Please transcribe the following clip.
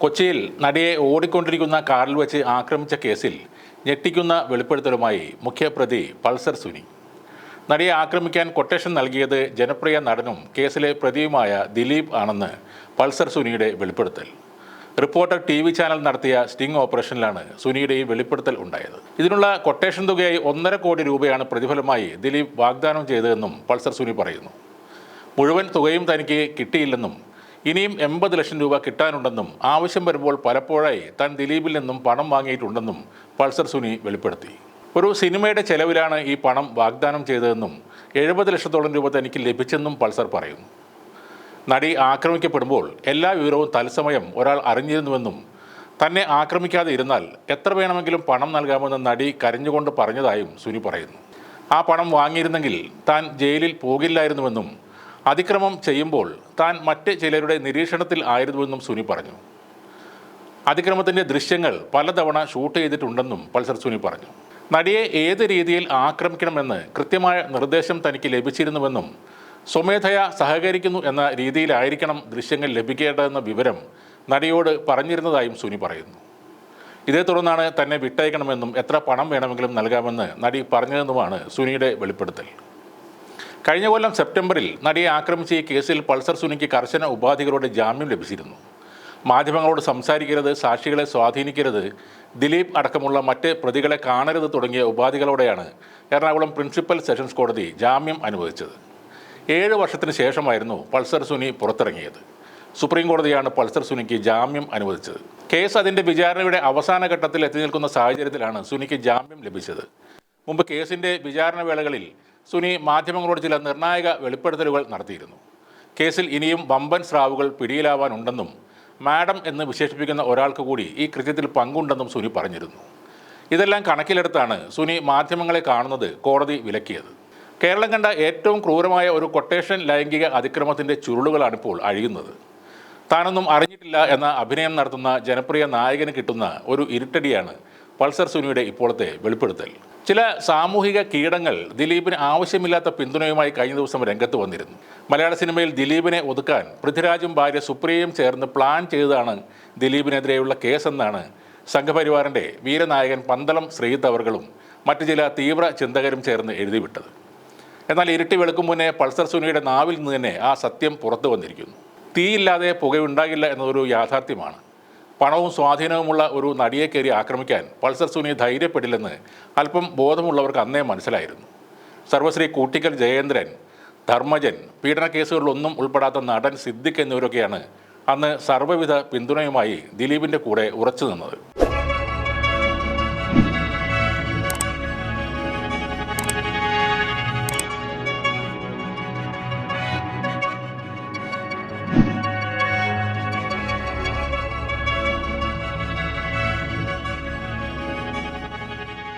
കൊച്ചിയിൽ നടിയെ ഓടിക്കൊണ്ടിരിക്കുന്ന കാറിൽ വെച്ച് ആക്രമിച്ച കേസിൽ ഞെട്ടിക്കുന്ന വെളിപ്പെടുത്തലുമായി മുഖ്യപ്രതി പൾസർ സുനി. നടിയെ ആക്രമിക്കാൻ കൊട്ടേഷൻ നൽകിയത് ജനപ്രിയ നടനും കേസിലെ പ്രതിയുമായ ദിലീപ് ആണെന്ന് പൾസർ സുനിയുടെ വെളിപ്പെടുത്തൽ. റിപ്പോർട്ടർ TV ചാനൽ നടത്തിയ സ്റ്റിംഗ് ഓപ്പറേഷനിലാണ് സുനിയുടെ ഈ വെളിപ്പെടുത്തൽ ഉണ്ടായത്. ഇതിനുള്ള കൊട്ടേഷൻ തുകയായി 1.5 കോടി രൂപയാണ് പ്രതിഫലമായി ദിലീപ് വാഗ്ദാനം ചെയ്തതെന്നും പൾസർ സുനി പറയുന്നു. മുഴുവൻ തുകയും തനിക്ക് കിട്ടിയില്ലെന്നും ഇനിയും 80 ലക്ഷം രൂപ കിട്ടാനുണ്ടെന്നും ആവശ്യം വരുമ്പോൾ പലപ്പോഴായി താൻ ദിലീപിൽ നിന്നും പണം വാങ്ങിയിട്ടുണ്ടെന്നും പൾസർ സുനി വെളിപ്പെടുത്തി. ഒരു സിനിമയുടെ ചെലവിലാണ് ഈ പണം വാഗ്ദാനം ചെയ്തതെന്നും 70 ലക്ഷത്തോളം രൂപ തനിക്ക് ലഭിച്ചെന്നും പൾസർ പറയുന്നു. നടി ആക്രമിക്കപ്പെടുമ്പോൾ എല്ലാ വിവരവും തത്സമയം ഒരാൾ അറിഞ്ഞിരുന്നുവെന്നും തന്നെ ആക്രമിക്കാതെ ഇരുന്നാൽ എത്ര വേണമെങ്കിലും പണം നൽകാമെന്ന് നടി കരഞ്ഞുകൊണ്ട് പറഞ്ഞതായും സുനി പറയുന്നു. ആ പണം വാങ്ങിയിരുന്നെങ്കിൽ താൻ ജയിലിൽ പോകില്ലായിരുന്നുവെന്നും അതിക്രമം ചെയ്യുമ്പോൾ താൻ മറ്റ് ചിലരുടെ നിരീക്ഷണത്തിൽ ആയിരുന്നുവെന്നും സുനി പറഞ്ഞു. അതിക്രമത്തിൻ്റെ ദൃശ്യങ്ങൾ പലതവണ ഷൂട്ട് ചെയ്തിട്ടുണ്ടെന്നും പൾസർ സുനി പറഞ്ഞു. നടിയെ ഏത് രീതിയിൽ ആക്രമിക്കണമെന്ന് കൃത്യമായ നിർദ്ദേശം തനിക്ക് ലഭിച്ചിരുന്നുവെന്നും സ്വമേധയാ സഹകരിക്കുന്നു എന്ന രീതിയിലായിരിക്കണം ദൃശ്യങ്ങൾ ലഭിക്കേണ്ടതെന്ന വിവരം നടിയോട് പറഞ്ഞിരുന്നതായും സുനി പറയുന്നു. ഇതേ തുടർന്നാണ് തന്നെ വിട്ടയക്കണമെന്നും എത്ര പണം വേണമെങ്കിലും നൽകാമെന്ന് നടി പറഞ്ഞതെന്നുമാണ് സുനിയുടെ വെളിപ്പെടുത്തൽ. കഴിഞ്ഞ കൊല്ലം സെപ്റ്റംബറിൽ നടിയെ ആക്രമിച്ച ഈ കേസിൽ പൾസർ സുനിക്ക് കർശന ഉപാധികളോടെ ജാമ്യം ലഭിച്ചിരുന്നു. മാധ്യമങ്ങളോട് സംസാരിക്കരുത്, സാക്ഷികളെ സ്വാധീനിക്കരുത്, ദിലീപ് അടക്കമുള്ള മറ്റ് പ്രതികളെ കാണരുത് തുടങ്ങിയ ഉപാധികളോടെയാണ് എറണാകുളം പ്രിൻസിപ്പൽ സെഷൻസ് കോടതി ജാമ്യം അനുവദിച്ചത്. 7 വർഷത്തിന് ശേഷമായിരുന്നു പൾസർ സുനി പുറത്തിറങ്ങിയത്. സുപ്രീം കോടതിയാണ് പൾസർ സുനിക്ക് ജാമ്യം അനുവദിച്ചത്. കേസ് അതിൻ്റെ വിചാരണയുടെ അവസാന ഘട്ടത്തിൽ എത്തി നിൽക്കുന്ന സാഹചര്യത്തിലാണ് സുനിക്ക് ജാമ്യം ലഭിച്ചത്. മുമ്പ് കേസിൻ്റെ വിചാരണ വേളകളിൽ സുനി മാധ്യമങ്ങളോട് ചില നിർണായക വെളിപ്പെടുത്തലുകൾ നടത്തിയിരുന്നു. കേസിൽ ഇനിയും വമ്പൻ സ്രാവുകൾ പിടിയിലാവാനുണ്ടെന്നും മാഡം എന്ന് വിശേഷിപ്പിക്കുന്ന ഒരാൾക്ക് കൂടി ഈ കൃത്യത്തിൽ പങ്കുണ്ടെന്നും സുനി പറഞ്ഞിരുന്നു. ഇതെല്ലാം കണക്കിലെടുത്താണ് സുനി മാധ്യമങ്ങളെ കാണുന്നത് കോടതി വിലക്കിയത്. കേരളം കണ്ട ഏറ്റവും ക്രൂരമായ ഒരു കൊട്ടേഷൻ ലൈംഗിക അതിക്രമത്തിൻ്റെ ചുരുളുകളാണിപ്പോൾ അഴിയുന്നത്. താനൊന്നും അറിഞ്ഞിട്ടില്ല എന്ന അഭിനയം നടത്തുന്ന ജനപ്രിയ നായകന് കിട്ടുന്ന ഒരു ഇരുട്ടടിയാണ് പൾസർ സുനിയുടെ ഇപ്പോഴത്തെ വെളിപ്പെടുത്തൽ. ചില സാമൂഹിക കീടങ്ങൾ ദിലീപിന് ആവശ്യമില്ലാത്ത പിന്തുണയുമായി കഴിഞ്ഞ ദിവസം രംഗത്ത് വന്നിരുന്നു. മലയാള സിനിമയിൽ ദിലീപിനെ ഒതുക്കാൻ പൃഥ്വിരാജും ഭാര്യ സുപ്രിയയും ചേർന്ന് പ്ലാൻ ചെയ്തതാണ് ദിലീപിനെതിരെയുള്ള കേസെന്നാണ് സംഘപരിവാറിൻ്റെ വീരനായകൻ പന്തളം ശ്രീജിത്ത് അവർകളും മറ്റു ചില തീവ്ര ചിന്തകരും ചേർന്ന് എഴുതിവിട്ടത്. എന്നാൽ ഇരുട്ടി വെളുക്കും മുന്നേ പൾസർ സുനിയുടെ നാവിൽ നിന്ന് തന്നെ ആ സത്യം പുറത്തു വന്നിരിക്കുന്നു. തീയില്ലാതെ പുകയുണ്ടാകില്ല എന്നതൊരു യാഥാർത്ഥ്യമാണ്. പണവും സ്വാധീനവുമുള്ള ഒരു നടിയെ കയറി ആക്രമിക്കാൻ പൾസർ സുനി ധൈര്യപ്പെടില്ലെന്ന് അല്പം ബോധമുള്ളവർക്ക് അന്നേ മനസ്സിലായിരുന്നു. സർവശ്രീ കൂട്ടിക്കൽ ജയേന്ദ്രൻ, ധർമ്മജൻ, പീഡന കേസുകളിലൊന്നും ഉൾപ്പെടാത്ത നടൻ സിദ്ദിഖ് എന്നിവരൊക്കെയാണ് അന്ന് സർവ്വവിധ പിന്തുണയുമായി ദിലീപിൻ്റെ കൂടെ ഉറച്ചു നിന്നത്.